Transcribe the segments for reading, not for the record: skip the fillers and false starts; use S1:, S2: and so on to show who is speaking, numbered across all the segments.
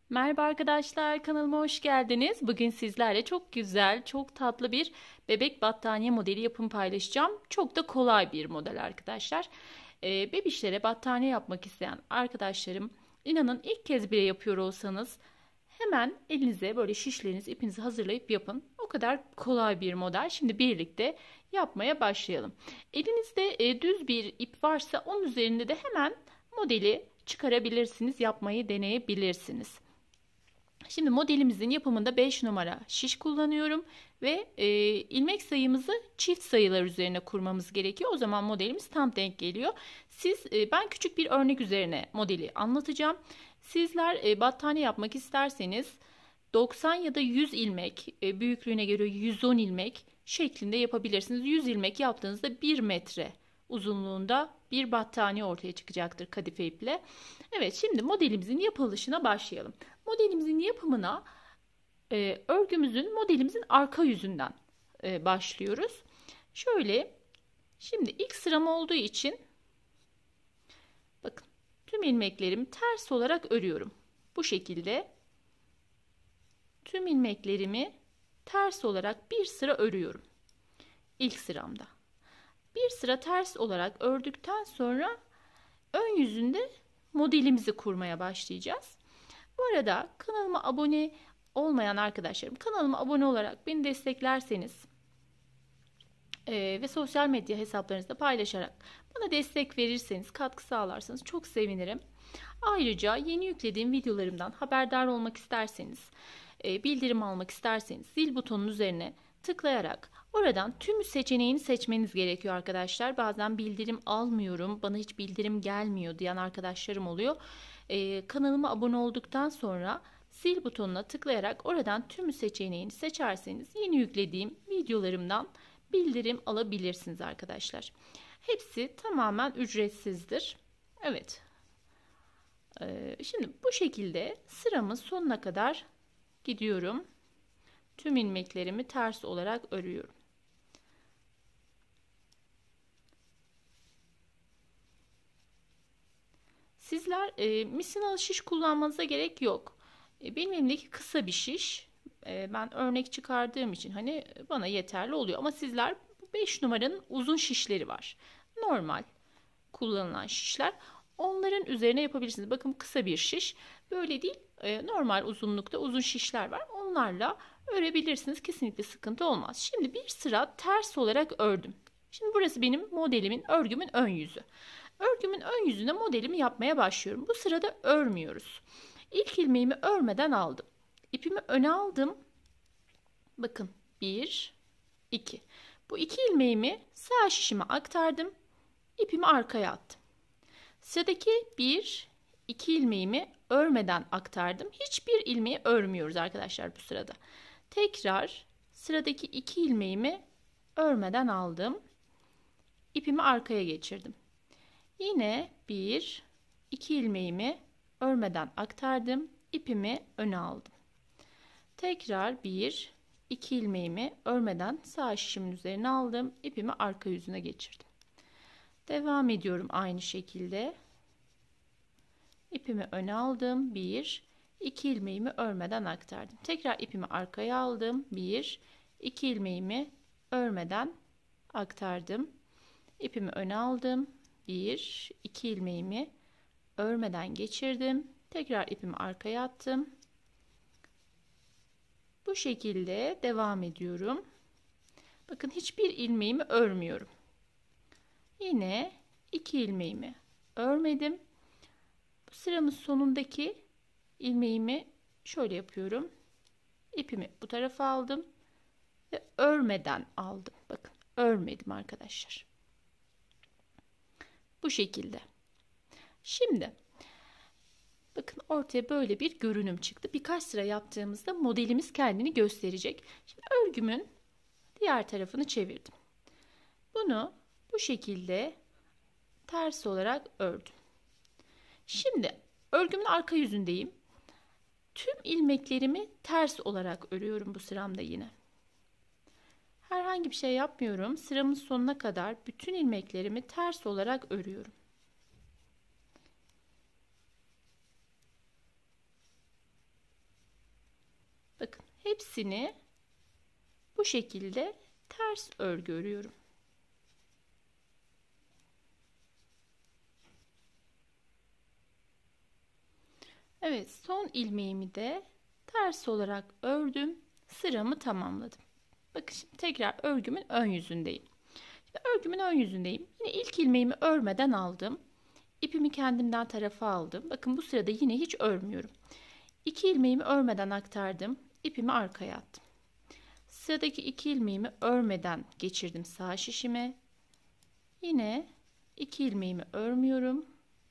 S1: Merhaba arkadaşlar, kanalıma hoş geldiniz. Bugün sizlerle çok güzel, çok tatlı bir bebek battaniye modeli yapım paylaşacağım. Çok da kolay bir model arkadaşlar. Bebişlere battaniye yapmak isteyen arkadaşlarım, inanın ilk kez bile yapıyor olsanız hemen elinize böyle şişleriniz, ipinizi hazırlayıp yapın. O kadar kolay bir model. Şimdi birlikte yapmaya başlayalım. Elinizde düz bir ip varsa onun üzerinde de hemen modeli çıkarabilirsiniz, yapmayı deneyebilirsiniz. Şimdi modelimizin yapımında 5 numara şiş kullanıyorum ve ilmek sayımızı çift sayılar üzerine kurmamız gerekiyor. O zaman modelimiz tam denk geliyor. Ben küçük bir örnek üzerine modeli anlatacağım. Sizler battaniye yapmak isterseniz 90 ya da 100 ilmek, büyüklüğüne göre 110 ilmek şeklinde yapabilirsiniz. 100 ilmek yaptığınızda 1 metre uzunluğunda bir battaniye ortaya çıkacaktır kadife iple. Evet, şimdi modelimizin yapılışına başlayalım. Modelimizin yapımına modelimizin arka yüzünden başlıyoruz. Şöyle, şimdi ilk sıram olduğu için bakın tüm ilmeklerimi ters olarak örüyorum. Bu şekilde tüm ilmeklerimi ters olarak bir sıra örüyorum. İlk sıramda. Bir sıra ters olarak ördükten sonra ön yüzünde modelimizi kurmaya başlayacağız. Bu arada kanalıma abone olmayan arkadaşlarım, kanalıma abone olarak beni desteklerseniz ve sosyal medya hesaplarınızda paylaşarak bana destek verirseniz, katkı sağlarsanız çok sevinirim. Ayrıca yeni yüklediğim videolarımdan haberdar olmak isterseniz, bildirim almak isterseniz zil butonunun üzerine tıklayarak oradan tüm seçeneğini seçmeniz gerekiyor arkadaşlar. Bazen bildirim almıyorum, bana hiç bildirim gelmiyor diyen arkadaşlarım oluyor. Kanalıma abone olduktan sonra zil butonuna tıklayarak oradan tüm seçeneğini seçerseniz yeni yüklediğim videolarımdan bildirim alabilirsiniz arkadaşlar. Hepsi tamamen ücretsizdir. Evet. Şimdi bu şekilde sıramın sonuna kadar gidiyorum. Tüm ilmeklerimi ters olarak örüyorum. Sizler misinalı şiş kullanmanıza gerek yok. Benim elimdeki kısa bir şiş. Ben örnek çıkardığım için hani bana yeterli oluyor. Ama sizler 5 numaranın uzun şişleri var. Normal kullanılan şişler. Onların üzerine yapabilirsiniz. Bakın kısa bir şiş. Böyle değil, normal uzunlukta uzun şişler var. Onlarla örebilirsiniz. Kesinlikle sıkıntı olmaz. Şimdi bir sıra ters olarak ördüm. Şimdi burası benim örgümün ön yüzü. Örgümün ön yüzüne modelimi yapmaya başlıyorum. Bu sırada örmüyoruz. İlk ilmeğimi örmeden aldım. İpimi öne aldım. Bakın 1, 2. Bu iki ilmeğimi sağ şişime aktardım. İpimi arkaya attım. Sıradaki 1, 2 ilmeğimi örmeden aktardım. Hiçbir ilmeği örmüyoruz arkadaşlar bu sırada. Tekrar sıradaki 2 ilmeğimi örmeden aldım. İpimi arkaya geçirdim. Yine 1, 2 ilmeğimi örmeden aktardım. İpimi öne aldım. Tekrar 1, 2 ilmeğimi örmeden sağ şişimin üzerine aldım. İpimi arka yüzüne geçirdim. Devam ediyorum aynı şekilde. İpimi öne aldım. 1, 2 ilmeğimi örmeden aktardım. Tekrar ipimi arkaya aldım. 1, 2 ilmeğimi örmeden aktardım. İpimi öne aldım. 1, 2 ilmeğimi örmeden geçirdim. Tekrar ipimi arkaya attım. Bu şekilde devam ediyorum. Bakın hiçbir ilmeğimi örmüyorum. Yine 2 ilmeğimi örmedim. Bu sıramın sonundaki ilmeğimi şöyle yapıyorum. İpimi bu tarafa aldım ve örmeden aldım. Bakın örmedim arkadaşlar. Bu şekilde. Şimdi bakın ortaya böyle bir görünüm çıktı. Birkaç sıra yaptığımızda modelimiz kendini gösterecek. Şimdi örgümün diğer tarafını çevirdim. Bunu bu şekilde ters olarak ördüm. Şimdi örgümün arka yüzündeyim. Tüm ilmeklerimi ters olarak örüyorum bu sıramda yine. Herhangi bir şey yapmıyorum. Sıramın sonuna kadar bütün ilmeklerimi ters olarak örüyorum. Bakın hepsini bu şekilde ters örgü örüyorum. Evet, son ilmeğimi de ters olarak ördüm. Sıramı tamamladım. Bakın şimdi tekrar örgümün ön yüzündeyim. Şimdi örgümün ön yüzündeyim. Yine ilk ilmeğimi örmeden aldım. İpimi kendimden tarafa aldım. Bakın bu sırada yine hiç örmüyorum. İki ilmeğimi örmeden aktardım. İpimi arkaya attım. Sıradaki iki ilmeğimi örmeden geçirdim sağ şişime. Yine iki ilmeğimi örmüyorum.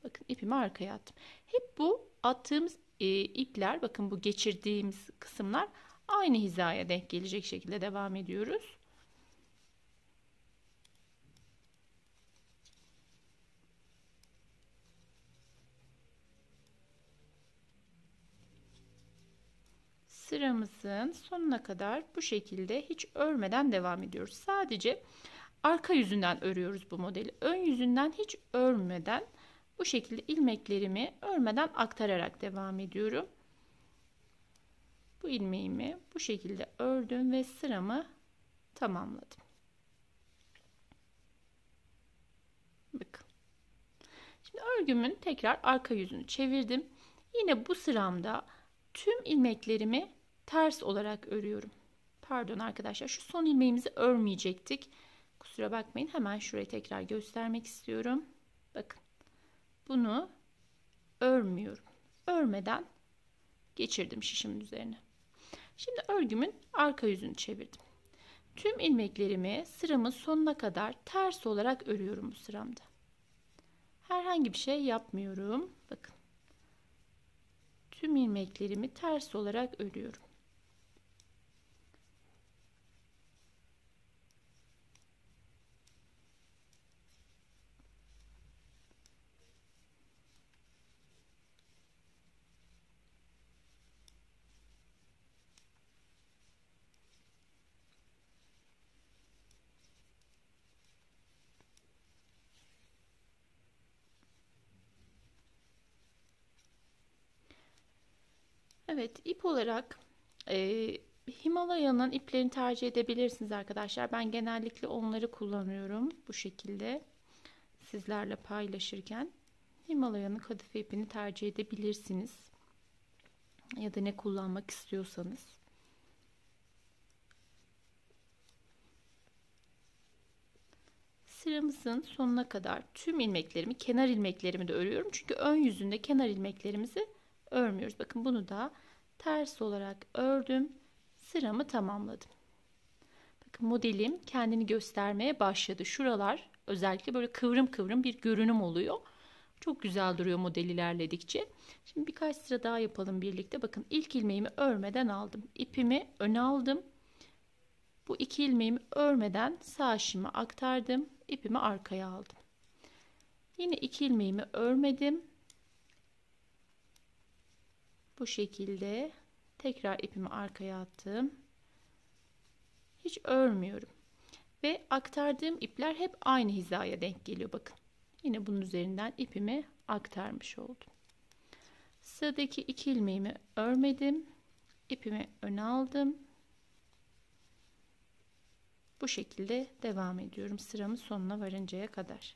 S1: Bakın ipimi arkaya attım. Hep bu attığımız ipler, bakın bu geçirdiğimiz kısımlar aynı hizaya denk gelecek şekilde devam ediyoruz. Sıramızın sonuna kadar bu şekilde hiç örmeden devam ediyoruz. Sadece arka yüzünden örüyoruz bu modeli. Ön yüzünden hiç örmeden bu şekilde ilmeklerimi örmeden aktararak devam ediyorum. Bu ilmeğimi bu şekilde ördüm ve sıramı tamamladım. Bakın. Şimdi örgümün tekrar arka yüzünü çevirdim. Yine bu sıramda tüm ilmeklerimi ters olarak örüyorum. Pardon arkadaşlar, şu son ilmeğimizi örmeyecektik. Kusura bakmayın, hemen şurayı tekrar göstermek istiyorum. Bakın. Bunu örmüyorum. Örmeden geçirdim şişimin üzerine. Şimdi örgümün arka yüzünü çevirdim. Tüm ilmeklerimi sıramın sonuna kadar ters olarak örüyorum bu sıramda. Herhangi bir şey yapmıyorum. Bakın. Tüm ilmeklerimi ters olarak örüyorum. Evet, ip olarak Himalaya'nın iplerini tercih edebilirsiniz arkadaşlar. Ben genellikle onları kullanıyorum bu şekilde sizlerle paylaşırken. Himalaya'nın kadife ipini tercih edebilirsiniz. Ya da ne kullanmak istiyorsanız. Sıramızın sonuna kadar tüm ilmeklerimi, kenar ilmeklerimi de örüyorum. Çünkü ön yüzünde kenar ilmeklerimizi örmüyoruz. Bakın bunu da ters olarak ördüm. Sıramı tamamladım. Bakın modelim kendini göstermeye başladı. Şuralar özellikle böyle kıvrım kıvrım bir görünüm oluyor. Çok güzel duruyor model ilerledikçe. Şimdi birkaç sıra daha yapalım birlikte. Bakın ilk ilmeğimi örmeden aldım. İpimi öne aldım. Bu iki ilmeğimi örmeden sağ şişime aktardım. İpimi arkaya aldım. Yine iki ilmeğimi örmedim. Bu şekilde tekrar ipimi arkaya attım. Hiç örmüyorum. Ve aktardığım ipler hep aynı hizaya denk geliyor. Bakın. Yine bunun üzerinden ipimi aktarmış oldum. Sıradaki iki ilmeğimi örmedim. İpimi öne aldım. Bu şekilde devam ediyorum sıramın sonuna varıncaya kadar.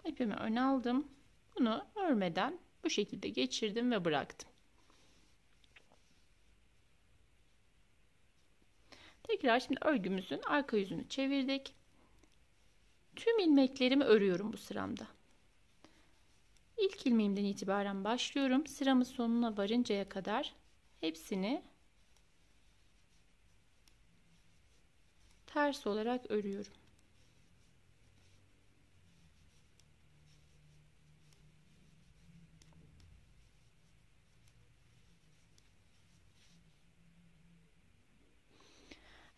S1: İpimi öne aldım. Bunu örmeden bu şekilde geçirdim ve bıraktım. Tekrar şimdi örgümüzün arka yüzünü çevirdik. Tüm ilmeklerimi örüyorum bu sıramda. İlk ilmeğimden itibaren başlıyorum. Sıramın sonuna varıncaya kadar hepsini ters olarak örüyorum.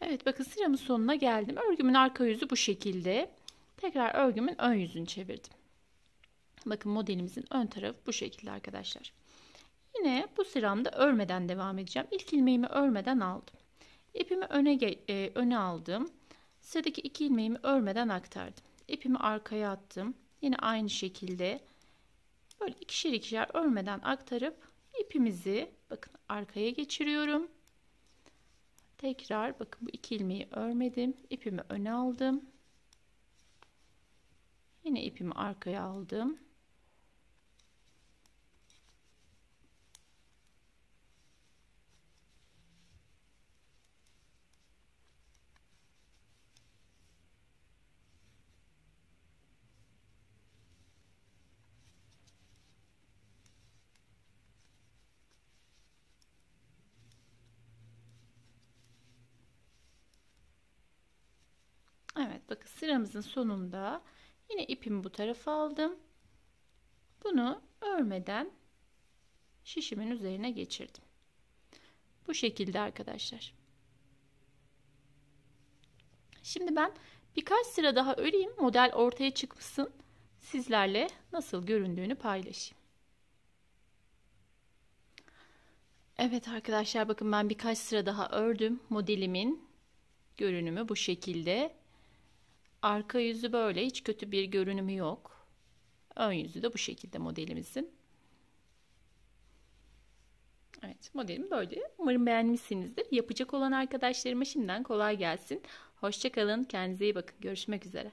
S1: Evet, bakın sıramın sonuna geldim. Örgümün arka yüzü bu şekilde. Tekrar örgümün ön yüzünü çevirdim. Bakın modelimizin ön tarafı bu şekilde arkadaşlar. Yine bu sıramda örmeden devam edeceğim. İlk ilmeğimi örmeden aldım. İpimi öne aldım. Sıradaki 2 ilmeğimi örmeden aktardım. İpimi arkaya attım. Yine aynı şekilde böyle ikişer ikişer örmeden aktarıp ipimizi bakın arkaya geçiriyorum. Tekrar bakın bu 2 ilmeği örmedim. İpimi öne aldım. Yine ipimi arkaya aldım. Evet, bakın sıramızın sonunda yine ipimi bu tarafa aldım. Bunu örmeden şişimin üzerine geçirdim. Bu şekilde arkadaşlar. Şimdi ben birkaç sıra daha öreyim. Model ortaya çıksın. Sizlerle nasıl göründüğünü paylaşayım. Evet arkadaşlar, bakın ben birkaç sıra daha ördüm. Modelimin görünümü bu şekilde. Arka yüzü böyle, hiç kötü bir görünümü yok. Ön yüzü de bu şekilde modelimizin. Evet, modelim böyle. Umarım beğenmişsinizdir. Yapacak olan arkadaşlarıma şimdiden kolay gelsin. Hoşça kalın. Kendinize iyi bakın. Görüşmek üzere.